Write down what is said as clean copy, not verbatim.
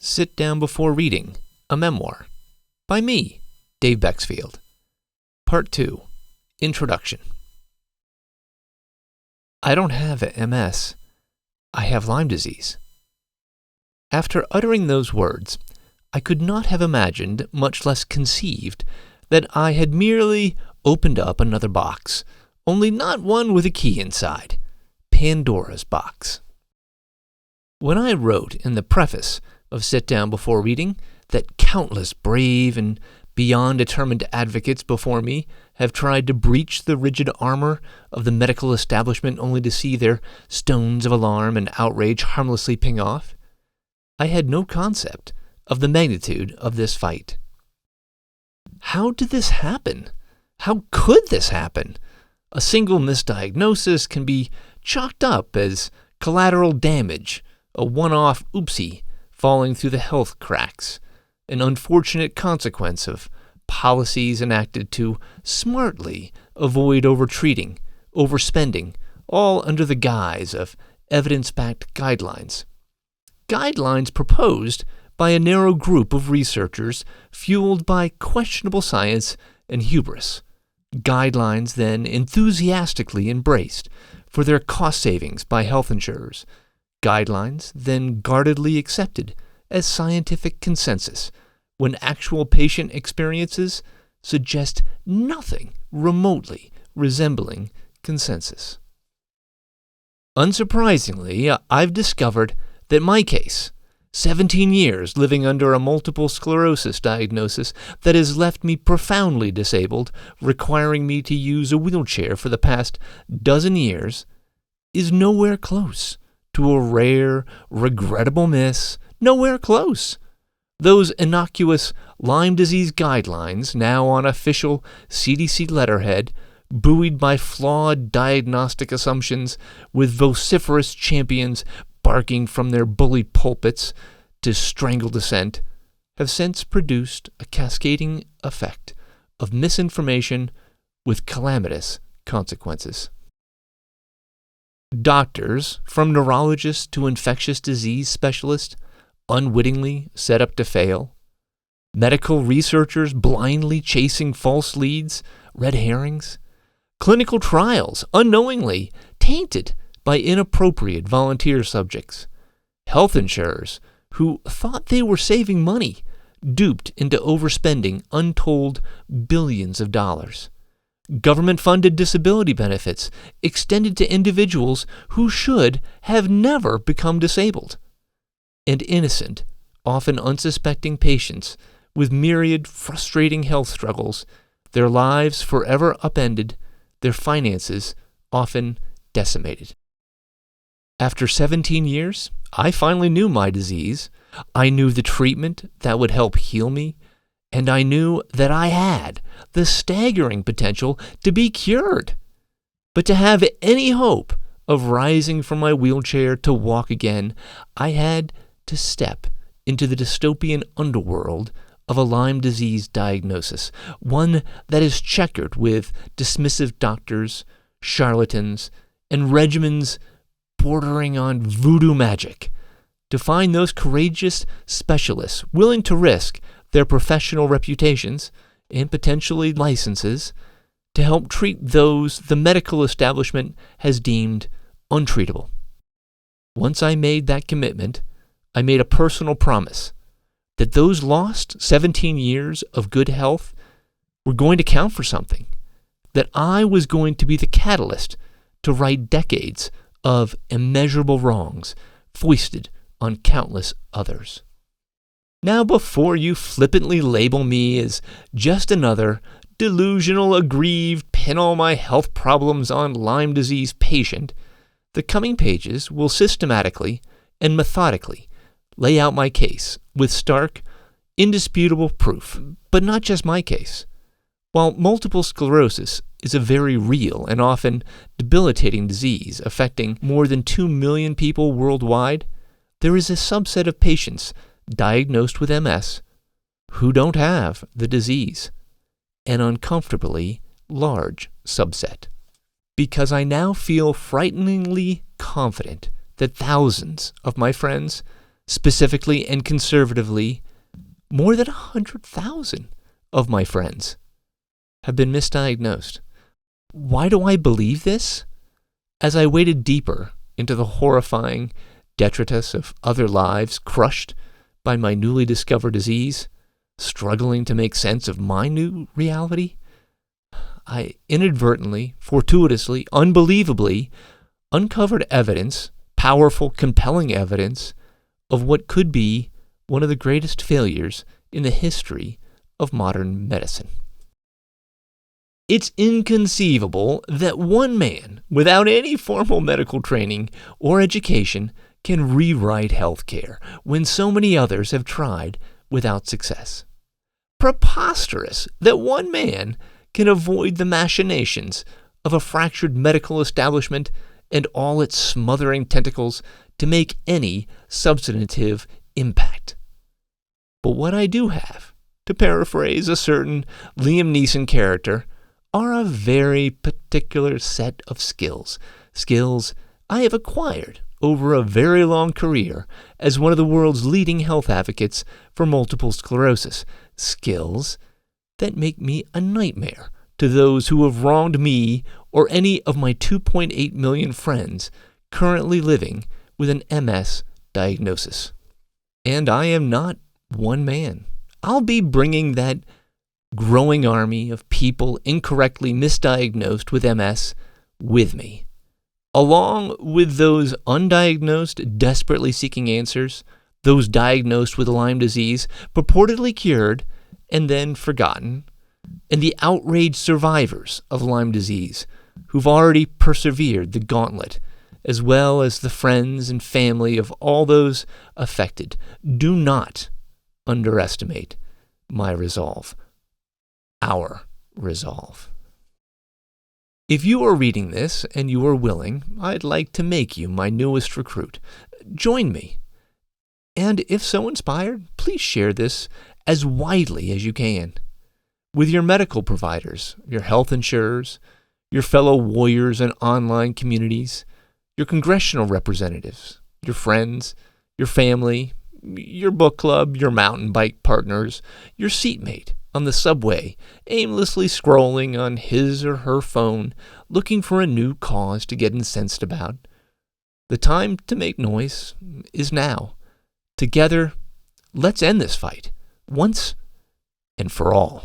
Sit Down Before Reading, a Memoir, by me, Dave Bexfield. Part 2, Introduction. I don't have MS. I have Lyme disease. After uttering those words, I could not have imagined, much less conceived, that I had merely opened up another box, only not one with a key inside. Pandora's box. When I wrote in the preface of Sit Down Before Reading that countless brave and beyond determined advocates before me have tried to breach the rigid armor of the medical establishment only to see their stones of alarm and outrage harmlessly ping off, I had no concept of the magnitude of this fight. How did this happen? How could this happen? A single misdiagnosis can be chalked up as collateral damage, a one-off oopsie falling through the health cracks, an unfortunate consequence of policies enacted to smartly avoid overtreating, overspending, all under the guise of evidence-backed guidelines. Guidelines proposed by a narrow group of researchers fueled by questionable science and hubris. Guidelines then enthusiastically embraced for their cost savings by health insurers. Guidelines then guardedly accepted as scientific consensus when actual patient experiences suggest nothing remotely resembling consensus. Unsurprisingly, I've discovered that my case, 17 years living under a multiple sclerosis diagnosis that has left me profoundly disabled, requiring me to use a wheelchair for the past dozen years, is nowhere close to a rare, regrettable miss, nowhere close. Those innocuous Lyme disease guidelines, now on official CDC letterhead, buoyed by flawed diagnostic assumptions, with vociferous champions barking from their bullied pulpits to strangle dissent, have since produced a cascading effect of misinformation with calamitous consequences. Doctors, from neurologists to infectious disease specialists, unwittingly set up to fail. Medical researchers blindly chasing false leads, red herrings. Clinical trials unknowingly tainted by inappropriate volunteer subjects. Health insurers who thought they were saving money, duped into overspending untold billions of dollars. Government-funded disability benefits extended to individuals who should have never become disabled. And innocent, often unsuspecting patients with myriad frustrating health struggles, their lives forever upended, their finances often decimated. After 17 years, I finally knew my disease. I knew the treatment that would help heal me, and I knew that I had the staggering potential to be cured. But to have any hope of rising from my wheelchair to walk again, I had to step into the dystopian underworld of a Lyme disease diagnosis, one that is checkered with dismissive doctors, charlatans, and regimens bordering on voodoo magic. To find those courageous specialists willing to risk their professional reputations and potentially licenses to help treat those the medical establishment has deemed untreatable. Once I made that commitment, I made a personal promise that those lost 17 years of good health were going to count for something, that I was going to be the catalyst to right decades of immeasurable wrongs foisted on countless others. Now, before you flippantly label me as just another delusional, aggrieved, pin all my health problems on Lyme disease patient, the coming pages will systematically and methodically lay out my case with stark, indisputable proof, but not just my case. While multiple sclerosis is a very real and often debilitating disease affecting more than 2 million people worldwide, there is a subset of patients diagnosed with MS who don't have the disease, an uncomfortably large subset. Because I now feel frighteningly confident that thousands of my friends Specifically and conservatively, more than 100,000 of my friends have been misdiagnosed. Why do I believe this? As I waded deeper into the horrifying detritus of other lives crushed by my newly discovered disease, struggling to make sense of my new reality, I inadvertently, fortuitously, unbelievably uncovered evidence, powerful, compelling evidence, of what could be one of the greatest failures in the history of modern medicine. It's inconceivable that one man, without any formal medical training or education, can rewrite healthcare when so many others have tried without success. Preposterous that one man can avoid the machinations of a fractured medical establishment and all its smothering tentacles to make any substantive impact. But what I do have, to paraphrase a certain Liam Neeson character, are a very particular set of skills I have acquired over a very long career as one of the world's leading health advocates for multiple sclerosis, skills that make me a nightmare to those who have wronged me or any of my 2.8 million friends currently living with an MS diagnosis. And I am not one man. I'll be bringing that growing army of people incorrectly misdiagnosed with MS with me, along with those undiagnosed desperately seeking answers, those diagnosed with Lyme disease, purportedly cured and then forgotten, and the outraged survivors of Lyme disease who've already persevered the gauntlet, as well as the friends and family of all those affected. Do not underestimate my resolve. Our resolve. If you are reading this and you are willing, I'd like to make you my newest recruit. Join me. And if so inspired, please share this as widely as you can with your medical providers, your health insurers, your fellow warriors and online communities, your congressional representatives, your friends, your family, your book club, your mountain bike partners, your seatmate on the subway, aimlessly scrolling on his or her phone, looking for a new cause to get incensed about. The time to make noise is now. Together, let's end this fight, once and for all.